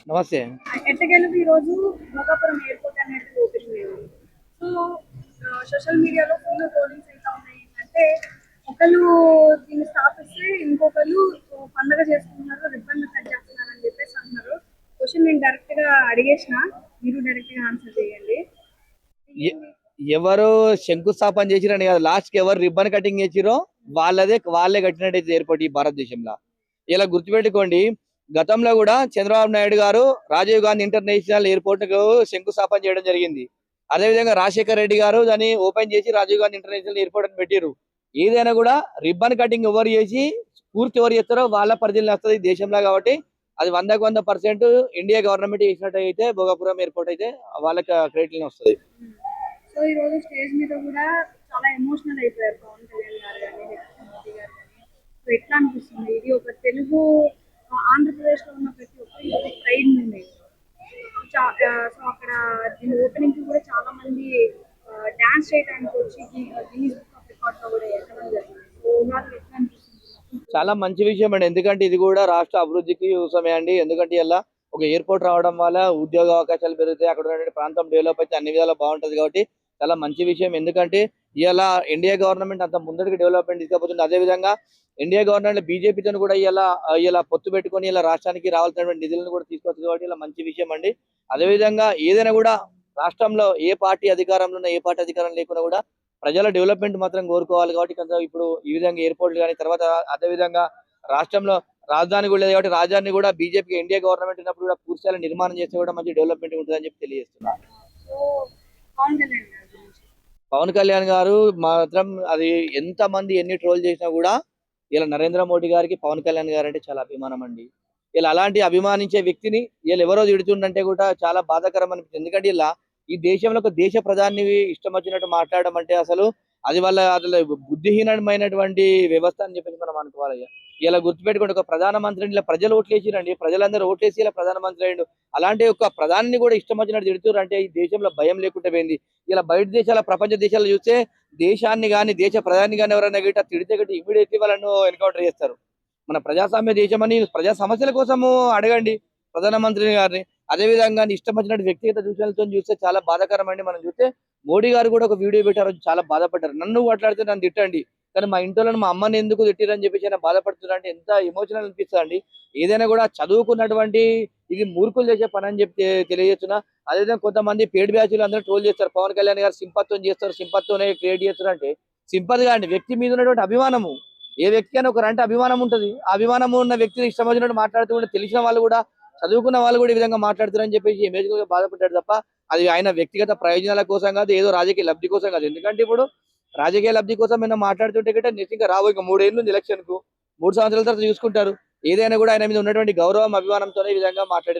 నమస్తే. ఎట్టకేలకు ఈరోజు భోగాపురం ఎయిర్‌పోర్ట్ అనేది ఓపెనింగ్ అయింది. సో, సోషల్ మీడియాలో ఫుల్ ట్రోలింగ్స్ అయితా ఉన్నాయి. అంటే ఒకళ్ళు దీన్ని స్థాపిస్తే ఇంకొకళ్ళు పండగ చేసుకుంటున్నారు, రిబ్బన్‌లు కట్ చేస్తున్నారని చెప్పేసి అంటున్నారు. క్వెషన్ నేను డైరెక్ట్‌గా అడిగేసిన. మీరు డైరెక్ట్‌గా ఆన్సర్ చేయండి. ఎ ఎవరు శంకుస్థాపన చేసిరని కాదు. లాస్ట్‌కి ఎవరు రిబ్బన్ కటింగ్ చేసిరో వాళ్ళే కట్టినట్టయితే ఎయిర్‌పోర్ట్ ఈ భారతదేశంలో. ఇలా గుర్తుపెట్టుకోండి. గతంలో కూడా చంద్రబాబు నాయుడు గారు రాజీవ్ గాంధీ ఇంటర్నేషనల్ ఎయిర్‌పోర్ట్‌కు శంకుస్థాపన చేయడం జరిగింది. అదేవిధంగా రాజశేఖర్ రెడ్డి గారు దాన్ని ఓపెన్ చేసి రాజీవ్ గాంధీ ఇంటర్నేషనల్ ఎయిర్‌పోర్ట్ అని పెట్టిర్రు. ఏదైనా కూడా రిబ్బన్ కటింగ్ ఎవరు చేసి పూర్తి ఎవరు చేస్తారో వాళ్ళ పరిధిలోనే వస్తది దేశంలో కాబట్టి అది 100కి 100% ఇండియా గవర్నమెంట్ చేసినట్టయితే భోగాపురం ఎయిర్‌పోర్ట్ అయితే వాళ్ళకి క్రెడిట్‌లోనే వస్తది. సో, ఈరోజు స్టేజ్ మీద కూడా చాలా ఎమోషనల్ అయిపోయారు పవన్ కళ్యాణ్ గారు గాని, లేకపోతే మోదీ గారు గాని. సో, ఎట్లా అనిపిస్తుంది? ఇది ఒక తెలుగు ఆంధ్రప్రదేశ్‌లో ఉన్న ప్రతి ఒక్కరికి ఒక ప్రైడ్ మూమెంట్. సో, అక్కడ దీని ఓపెనింగ్‌కి కూడా చాలా మంది డాన్స్ చేయడానికి వచ్చి గిన్నీస్ బుక్ ఆఫ్ రికార్డ్స్‌లో కూడా ఎక్కడం జరిగింది. సో, ఓవరాల్‌గా ఎట్లా అనిపిస్తుంది? చాలా మంచి విషయం అండి. ఎందుకంటే ఇది కూడా రాష్ట్ర అభివృద్ధికి కోసమే అండి. ఎందుకంటే ఇలా ఒక ఎయిర్‌పోర్ట్ రావడం వల్ల ఉద్యోగ అవకాశాలు పెరుగుతాయి. అక్కడ ఉన్నటువంటి ప్రాంతం డెవలప్ అయితే అన్ని విధాలా బావుంటది కాబట్టి చాలా మంచి విషయం. ఎందుకంటే ఇయాల ఇండియా గవర్నమెంట్ అంత ముందడుగు డెవలప్‌మెంట్ తీసుకుపోతుంది. అదే విధంగా ఇండియా గవర్నమెంట్ బీజేపీతోని కూడా ఇలా పొత్తు పెట్టుకొని ఇలా రాష్ట్రానికి రావాల్సినటువంటి నిధులను కూడా తీసుకొస్తుంది కాబట్టి ఇలా మంచి విషయం అండి. అదే విధంగా ఏదైనా కూడా రాష్ట్రంలో ఏ పార్టీ అధికారంలో ఉన్నా, ఏ పార్టీ అధికారం లేకున్నా కూడా ప్రజల డెవలప్‌మెంట్ మాత్రం కోరుకోవాలి కాబట్టి కొంచెం ఇప్పుడు ఈ విధంగా ఎయిర్‌పోర్ట్‌లు గాని, తర్వాత అదే విధంగా రాష్ట్రంలో రాజధాని కూడా లేదు కాబట్టి రాజధానిని కూడా బీజేపీ ఇండియా గవర్నమెంట్ ఉన్నప్పుడు కూడా పూర్తి స్థాయిలో నిర్మాణం చేస్తే కూడా మంచి డెవలప్‌మెంట్ ఉంటదని చెప్పి తెలియజేస్తున్నా. సో, పవన్ కళ్యాణ్ గారి గురించి. పవన్ కళ్యాణ్ గారు మాత్రం అది ఎంతమంది ఎన్ని ట్రోల్ చేసినా కూడా ఇలా నరేంద్ర మోడీ గారికి పవన్ కళ్యాణ్ గారంటే చాలా అభిమానం అండి. ఇలా అలాంటి అభిమానించే వ్యక్తిని ఈళ్ళు ఎవరో తిడుతుండంటే కూడా చాలా బాధాకరం అనిపిస్తుంది. ఎందుకంటే ఈ దేశంలో ఒక దేశ ప్రధాని ఇష్టం వచ్చినట్టు మాట్లాడడం అంటే అసలు బుద్ధిహీనమైనటువంటి వ్యవస్థ అని చెప్పేసి మనం అనుకోవాలి. ఇలా గుర్తుపెట్టుకోండి, ఒక ప్రధానమంత్రిని ఇలా ప్రజలు ఓట్లేసిరండి. ప్రజలందరూ ఓట్లేసి ఇలా ప్రధానమంత్రి అయ్యిండు. అలాంటి ఒక ప్రధానిని కూడా ఇష్టం వచ్చినట్టు తిడుతుర్రంటే ఈ దేశంలో భయం లేకుండా పోయింది. ఇలా బయట దేశాల ప్రపంచ దేశాల్లో చూస్తే దేశాన్ని గాని, దేశ ప్రధాని గాని ఎవరైనా గిట్ట తిడితే గిట్ట ఇమ్మీడియేట్‌లీ వాళ్ళను ఎన్‌కౌంటర్ చేస్తారు. మన ప్రజాస్వామ్య దేశమని ప్రజా సమస్యల కోసము అడగండి ప్రధానమంత్రి గారిని. అదే విధంగా ఇష్టం వచ్చినట్టు వ్యక్తిగత దూషణలతోని చూస్తే చాలా బాధాకరం అండి. మనం చూస్తే మోడీ గారు కూడా ఒక వీడియో పెట్టారు. చాలా బాధపడ్డారు. నన్ను మాట్లాడితే నన్ను తిట్టండి. కానీ మా ఇంటోళ్ళని మా అమ్మని ఎందుకు తిట్టిర్రని చెప్పేసి ఆయన బాధపడుతున్నారంటే ఎంత ఎమోషనల్ అనిపిస్తదండి. ఏదైనా కూడా చదువుకున్నటువంటి ఇది మూర్ఖులు చేసే పనని చెప్పి తెలియజేస్తున్నా. అదేవిధంగా కొంతమంది పెయిడ్ బ్యాచ్‌లు అందరూ ట్రోల్ చేస్తారు. పవన్ కళ్యాణ్ గారు సింపత్‌తోని చేస్తారు. సింపత్‌తోనే క్రియేట్ చేస్తారంటే సింపతి కాదండి. వ్యక్తి మీద ఉన్నటువంటి అభిమానము. ఏ వ్యక్తికైనా ఒకరంటే అభిమానం ఉంటది. ఆ అభిమానం ఉన్న వ్యక్తిని ఇష్టం వచ్చినట్టు మాట్లాడుతూ ఉంటే తెలిసిన వాళ్ళు కూడా, చదువుకున్న వాళ్ళు కూడా ఈ విధంగా మాట్లాడుతారని చెప్పేసి ఇమేజ్‌గా బాధపడ్డాడు తప్ప అది ఆయన వ్యక్తిగత ప్రయోజనాల కోసం కాదు. ఏదో రాజకీయ లబ్ధి కోసం కాదు. ఎందుకంటే ఇప్పుడు రాజకీయ లబ్ధి కోసం ఏమైనా మాట్లాడుతుంటే గిట్ట నిజంగా రావు ఇంక 3 ఏళ్ళు ఉంది ఎలక్షన్‌కు. 3 సంవత్సరాల తర్వాత చూసుకుంటారు. ఏదైనా కూడా ఆయన మీద ఉన్నటువంటి గౌరవం, అభిమానంతోనే ఈ విధంగా మాట్లాడారు.